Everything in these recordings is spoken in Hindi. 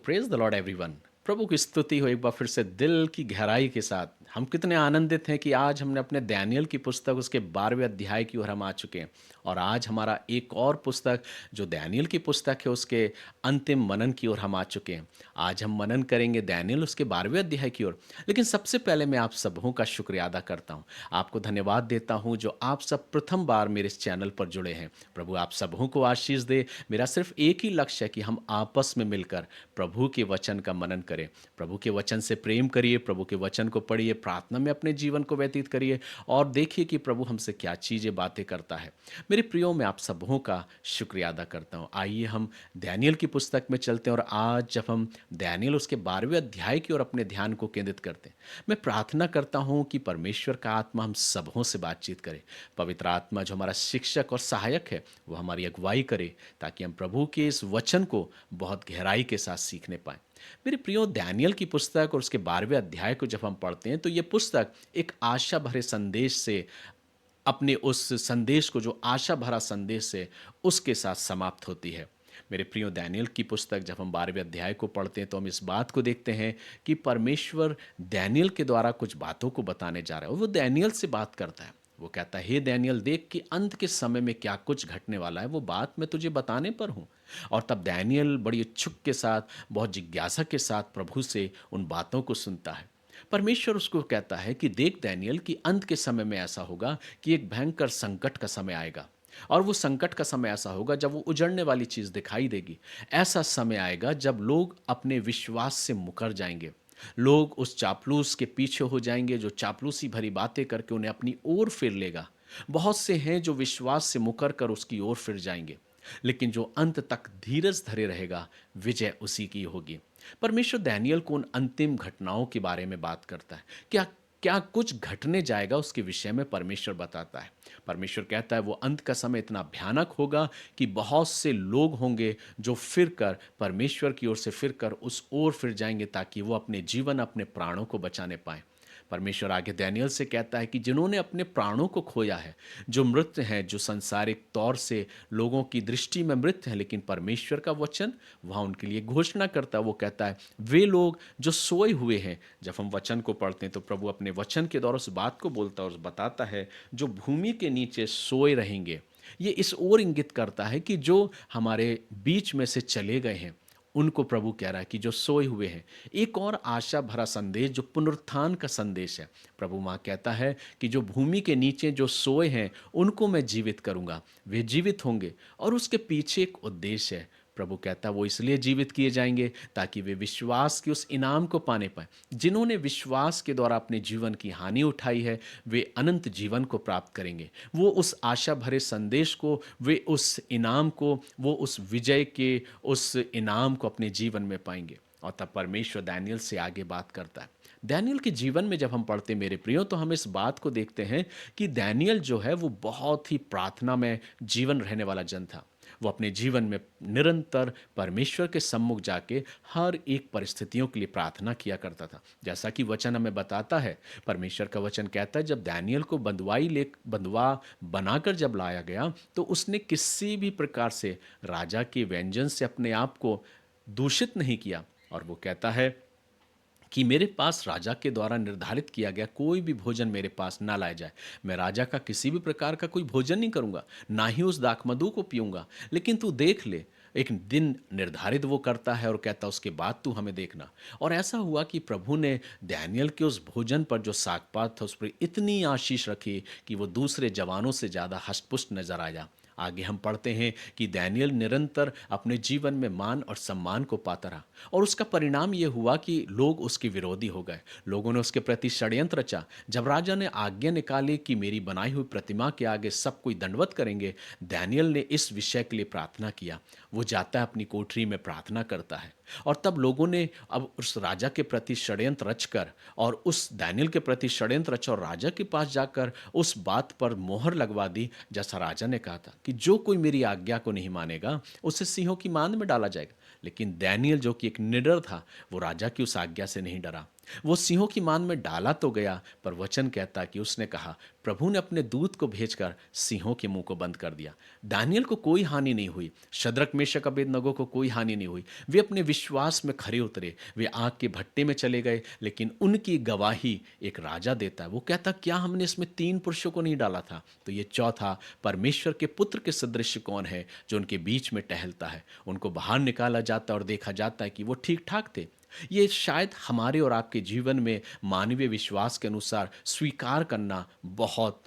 Praise the Lord everyone. प्रभु की स्तुति हो एक बार फिर से दिल की गहराई के साथ। हम कितने आनंदित हैं कि आज हमने अपने दानियल की पुस्तक उसके 12वें अध्याय की ओर हम आ चुके हैं। और आज हमारा एक और पुस्तक जो दानियल की पुस्तक है उसके अंतिम मनन की ओर हम आ चुके हैं। आज हम मनन करेंगे दानियल उसके 12वें अध्याय की ओर। लेकिन सबसे पहले मैं आप सबों का शुक्रिया अदा करता हूँ, आपको धन्यवाद देता हूँ जो आप सब प्रथम बार मेरे इस चैनल पर जुड़े हैं। प्रभु आप सबों को आशीष दे। मेरा सिर्फ एक ही लक्ष्य है कि हम आपस में मिलकर प्रभु के वचन का मनन करें, प्रभु के वचन से प्रेम करिए, प्रभु के वचन को पढ़िए, प्रार्थना में अपने जीवन को व्यतीत करिए और देखिए कि प्रभु हमसे क्या चीज़ें बातें करता है। मेरे प्रियो, मैं आप सबों का शुक्रिया अदा करता हूँ। आइए हम दानियल की पुस्तक में चलते हैं और आज जब हम दानियल उसके 12वें अध्याय की ओर अपने ध्यान को केंद्रित करते हैं, मैं प्रार्थना करता हूँ कि परमेश्वर का आत्मा हम सबों से बातचीत करे। पवित्र आत्मा जो हमारा शिक्षक और सहायक है वो हमारी अगुवाई करे ताकि हम प्रभु के इस वचन को बहुत गहराई के साथ सीखने पाएं। मेरे प्रियो, दानियल की पुस्तक और उसके 12वें अध्याय को जब हम पढ़ते हैं तो ये पुस्तक एक आशा भरे संदेश से अपने उस संदेश को, जो आशा भरा संदेश है, उसके साथ समाप्त होती है। मेरे प्रियो, दानियल की पुस्तक जब हम 12वें अध्याय को पढ़ते हैं तो हम इस बात को देखते हैं कि परमेश्वर दानियल के द्वारा कुछ बातों को बताने जा रहा है और वो दानियल से बात करता है। वो कहता है, हे दानियल, देख कि अंत के समय में क्या कुछ घटने वाला है, वो बात मैं तुझे बताने पर हूँ। और तब दानियल बड़ी इच्छुक के साथ, बहुत जिज्ञासा के साथ प्रभु से उन बातों को सुनता है। परमेश्वर उसको कहता है कि देख दानियल, कि अंत के समय में ऐसा होगा कि एक भयंकर संकट का समय आएगा। और वो संकट का समय ऐसा होगा जब वो उजड़ने वाली चीज़ दिखाई देगी। ऐसा समय आएगा जब लोग अपने विश्वास से मुकर जाएंगे। लोग उस चापलूस के पीछे हो जाएंगे जो चापलूसी भरी बातें करके उन्हें अपनी ओर फिर लेगा। बहुत से हैं जो विश्वास से मुकर कर उसकी ओर फिर जाएंगे, लेकिन जो अंत तक धीरज धरे रहेगा, विजय उसी की होगी। परमेश्वर दानियल को उन अंतिम घटनाओं के बारे में बात करता है। क्या क्या कुछ घटने जाएगा उसके विषय में परमेश्वर बताता है। परमेश्वर कहता है वो अंत का समय इतना भयानक होगा कि बहुत से लोग होंगे जो फिर कर परमेश्वर की ओर से फिर कर उस ओर फिर जाएंगे ताकि वो अपने जीवन, अपने प्राणों को बचाने पाएं। परमेश्वर आगे दानियल से कहता है कि जिन्होंने अपने प्राणों को खोया है, जो मृत हैं, जो संसारिक तौर से लोगों की दृष्टि में मृत हैं, लेकिन परमेश्वर का वचन वहाँ उनके लिए घोषणा करता है। वो कहता है वे लोग जो सोए हुए हैं। जब हम वचन को पढ़ते हैं तो प्रभु अपने वचन के द्वारा उस बात को बोलता है और बताता है जो भूमि के नीचे सोए रहेंगे। ये इस ओर इंगित करता है कि जो हमारे बीच में से चले गए हैं उनको प्रभु कह रहा है कि जो सोए हुए हैं। एक और आशा भरा संदेश जो पुनरुत्थान का संदेश है। प्रभु माँ कहता है कि जो भूमि के नीचे जो सोए हैं उनको मैं जीवित करूँगा, वे जीवित होंगे। और उसके पीछे एक उद्देश्य है। प्रभु कहता है वो इसलिए जीवित किए जाएंगे ताकि वे विश्वास के उस इनाम को पाने पाए। जिन्होंने विश्वास के द्वारा अपने जीवन की हानि उठाई है वे अनंत जीवन को प्राप्त करेंगे। वो उस आशा भरे संदेश को, वे उस इनाम को, वो उस विजय के उस इनाम को अपने जीवन में पाएंगे। और तब परमेश्वर दानियल से आगे बात करता है। दानियल के जीवन में जब हम पढ़ते मेरे प्रियो तो हम इस बात को देखते हैं कि दानियल जो है वो बहुत ही प्रार्थना में जीवन रहने वाला जन था। वो अपने जीवन में निरंतर परमेश्वर के सम्मुख जाके हर एक परिस्थितियों के लिए प्रार्थना किया करता था। जैसा कि वचन हमें बताता है, परमेश्वर का वचन कहता है जब दानियल को बंधुआ बनाकर जब लाया गया तो उसने किसी भी प्रकार से राजा के व्यंजन से अपने आप को दूषित नहीं किया। और वो कहता है कि मेरे पास राजा के द्वारा निर्धारित किया गया कोई भी भोजन मेरे पास ना लाया जाए। मैं राजा का किसी भी प्रकार का कोई भोजन नहीं करूँगा, ना ही उस दाखमधु को पीऊँगा। लेकिन तू देख ले, एक दिन निर्धारित वो करता है और कहता है उसके बाद तू हमें देखना। और ऐसा हुआ कि प्रभु ने दानियल के उस भोजन पर जो सागपात था उस पर इतनी आशीष रखी कि वो दूसरे जवानों से ज़्यादा हष्टपुष्ट नजर आया। आगे हम पढ़ते हैं कि दानियल निरंतर अपने जीवन में मान और सम्मान को पाता रहा और उसका परिणाम ये हुआ कि लोग उसके विरोधी हो गए। लोगों ने उसके प्रति षड्यंत्र रचा। जब राजा ने आज्ञा निकाली कि मेरी बनाई हुई प्रतिमा के आगे सब कोई दंडवत करेंगे, दानियल ने इस विषय के लिए प्रार्थना किया। वो जाता है अपनी कोठरी में प्रार्थना करता है और तब लोगों ने अब उस राजा के प्रति षड्यंत्र रचकर और उस दानियल के प्रति षड्यंत्र रचा और राजा के पास जाकर उस बात पर मोहर लगवा दी जैसा राजा ने कहा था कि जो कोई मेरी आज्ञा को नहीं मानेगा उसे सिंहों की मांद में डाला जाएगा। लेकिन दानियल जो कि एक निडर था वो राजा की उस आज्ञा से नहीं डरा। वो सिंहों की मान में डाला तो गया, पर वचन कहता है कि उसने कहा, प्रभु ने अपने दूत को भेजकर सिंहों के मुंह को बंद कर दिया। दानियल को कोई हानि नहीं हुई, शद्रक मेशक अबेदनगो को कोई हानि नहीं हुई। वे अपने विश्वास में खरे उतरे, वे आग के भट्टे में चले गए, लेकिन उनकी गवाही एक राजा देता है। वो कहता, क्या हमने इसमें 3 पुरुषों को नहीं डाला था? तो ये चौथा परमेश्वर के पुत्र के सदृश कौन है जो उनके बीच में टहलता है? उनको बाहर निकाला जाता है और देखा जाता है कि वो ठीक ठाक थे। ये शायद हमारे और आपके जीवन में मानवीय विश्वास के अनुसार स्वीकार करना बहुत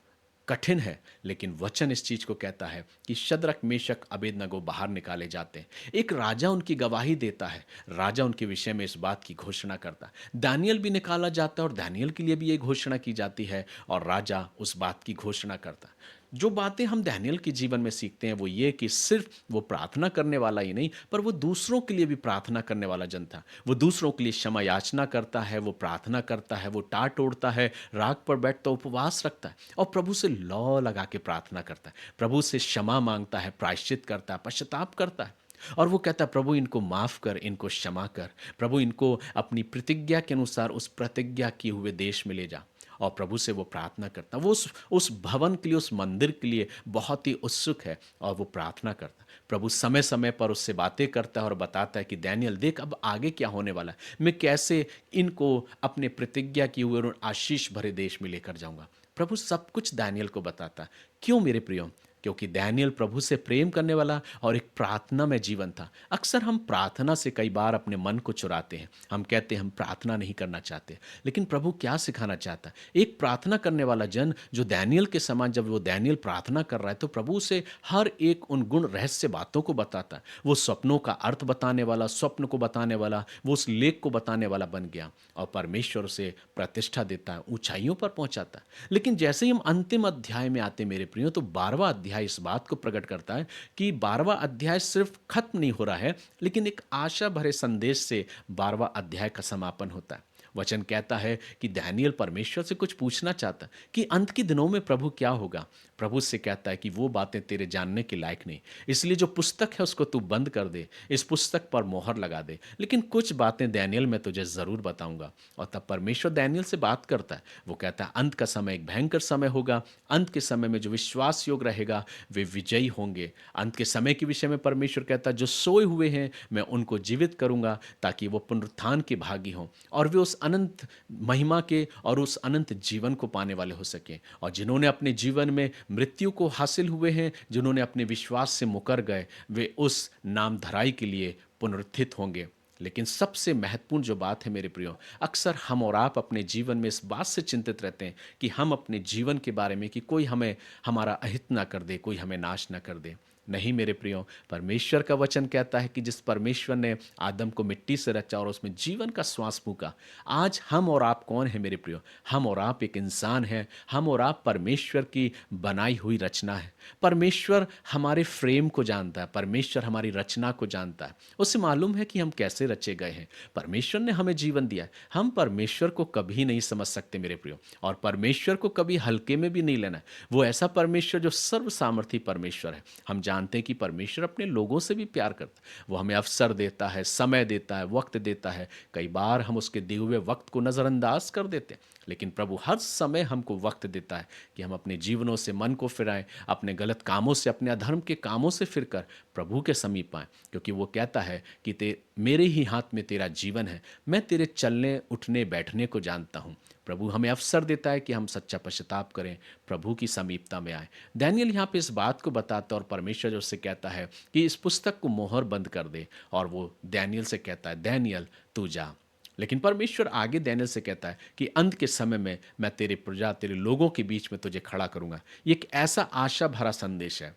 कठिन है, लेकिन वचन इस चीज को कहता है कि शद्रक मेशक अबेदनगो बाहर निकाले जाते हैं। एक राजा उनकी गवाही देता है, राजा उनके विषय में इस बात की घोषणा करता है। दानियल भी निकाला जाता है और दानियल के लिए भी ये घोषणा की जाती है और राजा उस बात की घोषणा करता है। जो बातें हम दानियल के जीवन में सीखते हैं वो ये कि सिर्फ वो प्रार्थना करने वाला ही नहीं, पर वो दूसरों के लिए भी प्रार्थना करने वाला जन था। वो दूसरों के लिए क्षमा याचना करता है, वो प्रार्थना करता है, वो टाट ओढ़ता है, राग पर बैठता, उपवास रखता है और प्रभु से लौ लगा के प्रार्थना करता है, प्रभु से क्षमा मांगता है, प्रायश्चित करता है, पश्चाताप करता है। और वो कहता है, प्रभु इनको माफ कर, इनको क्षमा कर, प्रभु इनको अपनी प्रतिज्ञा के अनुसार उस प्रतिज्ञा किए हुए देश में ले जा। और प्रभु से वो प्रार्थना करता, वो उस भवन के लिए, उस मंदिर के लिए बहुत ही उत्सुक है और वो प्रार्थना करता। प्रभु समय समय पर उससे बातें करता है और बताता है कि डैनियल देख, अब आगे क्या होने वाला है, मैं कैसे इनको अपने प्रतिज्ञा किए हुए और आशीष भरे देश में लेकर जाऊंगा। प्रभु सब कुछ डैनियल को बताता। क्यों मेरे प्रियो? क्योंकि डैनियल प्रभु से प्रेम करने वाला और एक प्रार्थना में जीवन था। अक्सर हम प्रार्थना से कई बार अपने मन को चुराते हैं। हम कहते हैं हम प्रार्थना नहीं करना चाहते, लेकिन प्रभु क्या सिखाना चाहता है? एक प्रार्थना करने वाला जन जो डैनियल के समान, जब वो डैनियल प्रार्थना कर रहा है तो प्रभु से हर एक उन गुण रहस्य बातों को बताता है। वो स्वप्नों का अर्थ बताने वाला, स्वप्न को बताने वाला, वो उस लेख को बताने वाला बन गया और परमेश्वर से प्रतिष्ठा देता है, ऊंचाइयों पर पहुंचाता है। लेकिन जैसे ही हम अंतिम अध्याय में आते मेरे प्रियो, तो 12वां अध्याय इस बात को प्रकट करता है कि 12वां अध्याय सिर्फ खत्म नहीं हो रहा है, लेकिन एक आशा भरे संदेश से 12वां अध्याय का समापन होता है। वचन कहता है कि दानियल परमेश्वर से कुछ पूछना चाहता कि अंत के दिनों में प्रभु क्या होगा। प्रभु से कहता है कि वो बातें तेरे जानने के लायक नहीं, इसलिए जो पुस्तक है उसको तू बंद कर दे, इस पुस्तक पर मोहर लगा दे। लेकिन कुछ बातें दानियल मैं तुझे जरूर बताऊंगा। और तब परमेश्वर दानियल से बात करता है। वो कहता है अंत का समय एक भयंकर समय होगा। अंत के समय में जो विश्वास योग रहेगा वे विजयी होंगे। अंत के समय के विषय में परमेश्वर कहता है जो सोए हुए हैं मैं उनको जीवित करूंगा, ताकि वो पुनरुत्थान के भागी हों और वे उस अनंत महिमा के और उस अनंत जीवन को पाने वाले हो सकें। और जिन्होंने अपने जीवन में मृत्यु को हासिल हुए हैं, जिन्होंने अपने विश्वास से मुकर गए, वे उस नाम धराई के लिए पुनरुत्थित होंगे। लेकिन सबसे महत्वपूर्ण जो बात है मेरे प्रियो, अक्सर हम और आप अपने जीवन में इस बात से चिंतित रहते हैं कि हम अपने जीवन के बारे में, कि कोई हमें हमारा अहित ना कर दे, कोई हमें नाश ना कर दे। नहीं मेरे प्रियो, परमेश्वर का वचन कहता है कि जिस परमेश्वर ने आदम को मिट्टी से रचा और उसमें जीवन का श्वास फूंका, आज हम और आप कौन है मेरे प्रियो? हम और आप एक इंसान हैं। हम और आप परमेश्वर की बनाई हुई रचना है। परमेश्वर हमारे फ्रेम को जानता है, परमेश्वर हमारी रचना को जानता है, उसे मालूम है कि हम कैसे रचे गए हैं। परमेश्वर ने हमें जीवन दिया है। हम परमेश्वर को कभी नहीं समझ सकते मेरे प्रियो, और परमेश्वर को कभी हल्के में भी नहीं लेना है। वो ऐसा परमेश्वर जो सर्व सामर्थी परमेश्वर है। हम जानते हैं कि परमेश्वर अपने लोगों से भी प्यार करता है। वो हमें अवसर देता है, समय देता है, वक्त देता है। कई बार हम उसके दिए हुए वक्त को नज़रअंदाज कर देते हैं, लेकिन प्रभु हर समय हमको वक्त देता है कि हम अपने जीवनों से मन को फिराएं, अपने गलत कामों से, अपने अधर्म के कामों से फिरकर प्रभु के समीप आएं। क्योंकि वो कहता है कि मेरे ही हाथ में तेरा जीवन है, मैं तेरे चलने उठने बैठने को जानता हूँ। प्रभु हमें अवसर देता है कि हम सच्चा पश्चाताप करें, प्रभु की समीपता में आए। दानियल यहाँ पे इस बात को बताता है और परमेश्वर जो उससे कहता है कि इस पुस्तक को मोहर बंद कर दे, और वो दानियल से कहता है दानियल तू जा। लेकिन परमेश्वर आगे दानियल से कहता है कि अंत के समय में मैं तेरे प्रजा, तेरे लोगों के बीच में तुझे खड़ा करूंगा। ये एक ऐसा आशा भरा संदेश है।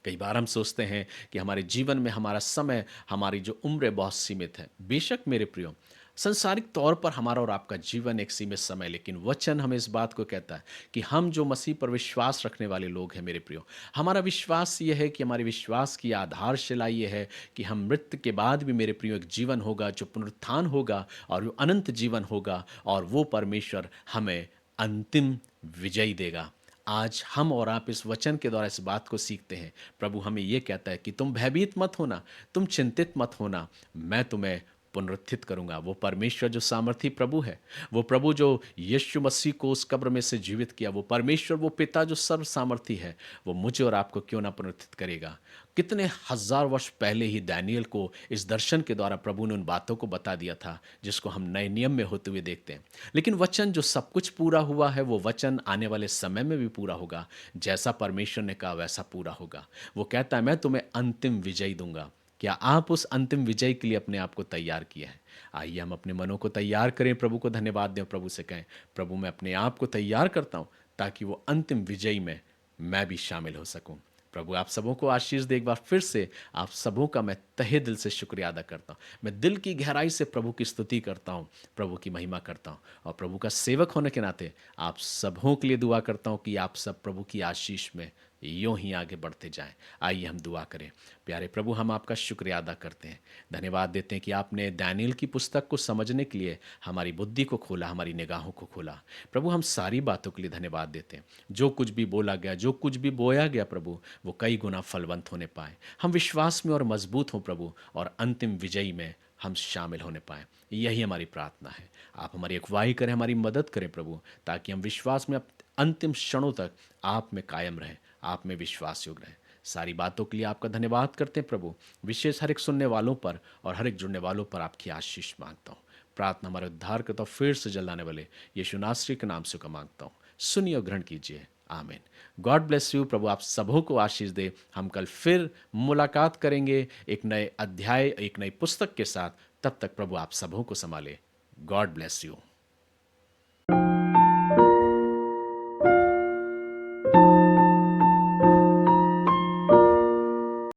कई बार हम सोचते हैं कि हमारे जीवन में हमारा समय, हमारी जो उम्र है बहुत सीमित है। बेशक मेरे प्रियो, संसारिक तौर पर हमारा और आपका जीवन एक सीमित समय, लेकिन वचन हमें इस बात को कहता है कि हम जो मसीह पर विश्वास रखने वाले लोग हैं मेरे प्रियो, हमारा विश्वास ये है कि हमारे विश्वास की आधारशिला ये है कि हम मृत्यु के बाद भी मेरे प्रियो एक जीवन होगा जो पुनरुत्थान होगा और वो अनंत जीवन होगा, और वो परमेश्वर हमें अंतिम विजय देगा। आज हम और आप इस वचन के द्वारा इस बात को सीखते हैं। प्रभु हमें यह कहता है कि तुम भयभीत मत होना, तुम चिंतित मत होना, मैं तुम्हें पुनरुत्थित करूंगा। वो परमेश्वर जो सामर्थी प्रभु है, वो प्रभु जो यीशु मसीह को उस कब्र में से जीवित किया, वो परमेश्वर, वो पिता जो सर्व सामर्थी है, वो मुझे और आपको क्यों ना पुनरुत्थित करेगा। कितने हजार वर्ष पहले ही दानियल को इस दर्शन के द्वारा प्रभु ने उन बातों को बता दिया था जिसको हम नए नियम में होते हुए देखते हैं। लेकिन वचन जो सब कुछ पूरा हुआ है, वो वचन आने वाले समय में भी पूरा होगा। जैसा परमेश्वर ने कहा वैसा पूरा होगा। वो कहता है, मैं तुम्हें अंतिम विजय दूंगा। क्या आप उस अंतिम विजय के लिए अपने आप को तैयार किया है? आइए हम अपने मनों को तैयार करें, प्रभु को धन्यवाद दें, प्रभु से कहें, प्रभु मैं अपने आप को तैयार करता हूं ताकि वो अंतिम विजय में मैं भी शामिल हो सकूं। प्रभु आप सबों को आशीष दे। एक बार फिर से आप सबों का मैं तहे दिल से शुक्रिया अदा करता हूँ। मैं दिल की गहराई से प्रभु की स्तुति करता हूँ, प्रभु की महिमा करता हूँ, और प्रभु का सेवक होने के नाते आप सबों के लिए दुआ करता हूँ कि आप सब प्रभु की आशीष में यूं ही आगे बढ़ते जाएं। आइए हम दुआ करें। प्यारे प्रभु, हम आपका शुक्रिया अदा करते हैं, धन्यवाद देते हैं कि आपने दानियेल की पुस्तक को समझने के लिए हमारी बुद्धि को खोला, हमारी निगाहों को खोला। प्रभु हम सारी बातों के लिए धन्यवाद देते हैं। जो कुछ भी बोला गया, जो कुछ भी बोया गया प्रभु, वो कई गुना फलवंत होने पाए। हम विश्वास में और मजबूत हों प्रभु, और अंतिम विजयी में हम शामिल होने पाएँ। यही हमारी प्रार्थना है। आप हमारी अगुवाई करें, हमारी मदद करें प्रभु, ताकि हम विश्वास में अंतिम क्षणों तक आप में कायम रहें, आप में विश्वास योग्य रहें। सारी बातों के लिए आपका धन्यवाद करते हैं प्रभु। विशेष हर एक सुनने वालों पर और हर एक जुड़ने वालों पर आपकी आशीष मांगता हूँ। प्रार्थना हमारे उद्धार करता फिर से जलाने वाले यीशु नासरी के नाम से का मांगता हूँ। सुनिए और ग्रहण कीजिए। आमीन। God bless you. प्रभु आप सबों को आशीष दे। हम कल फिर मुलाकात करेंगे एक नए अध्याय, एक नई पुस्तक के साथ। तब तक प्रभु आप सबों को संभाले। God bless you.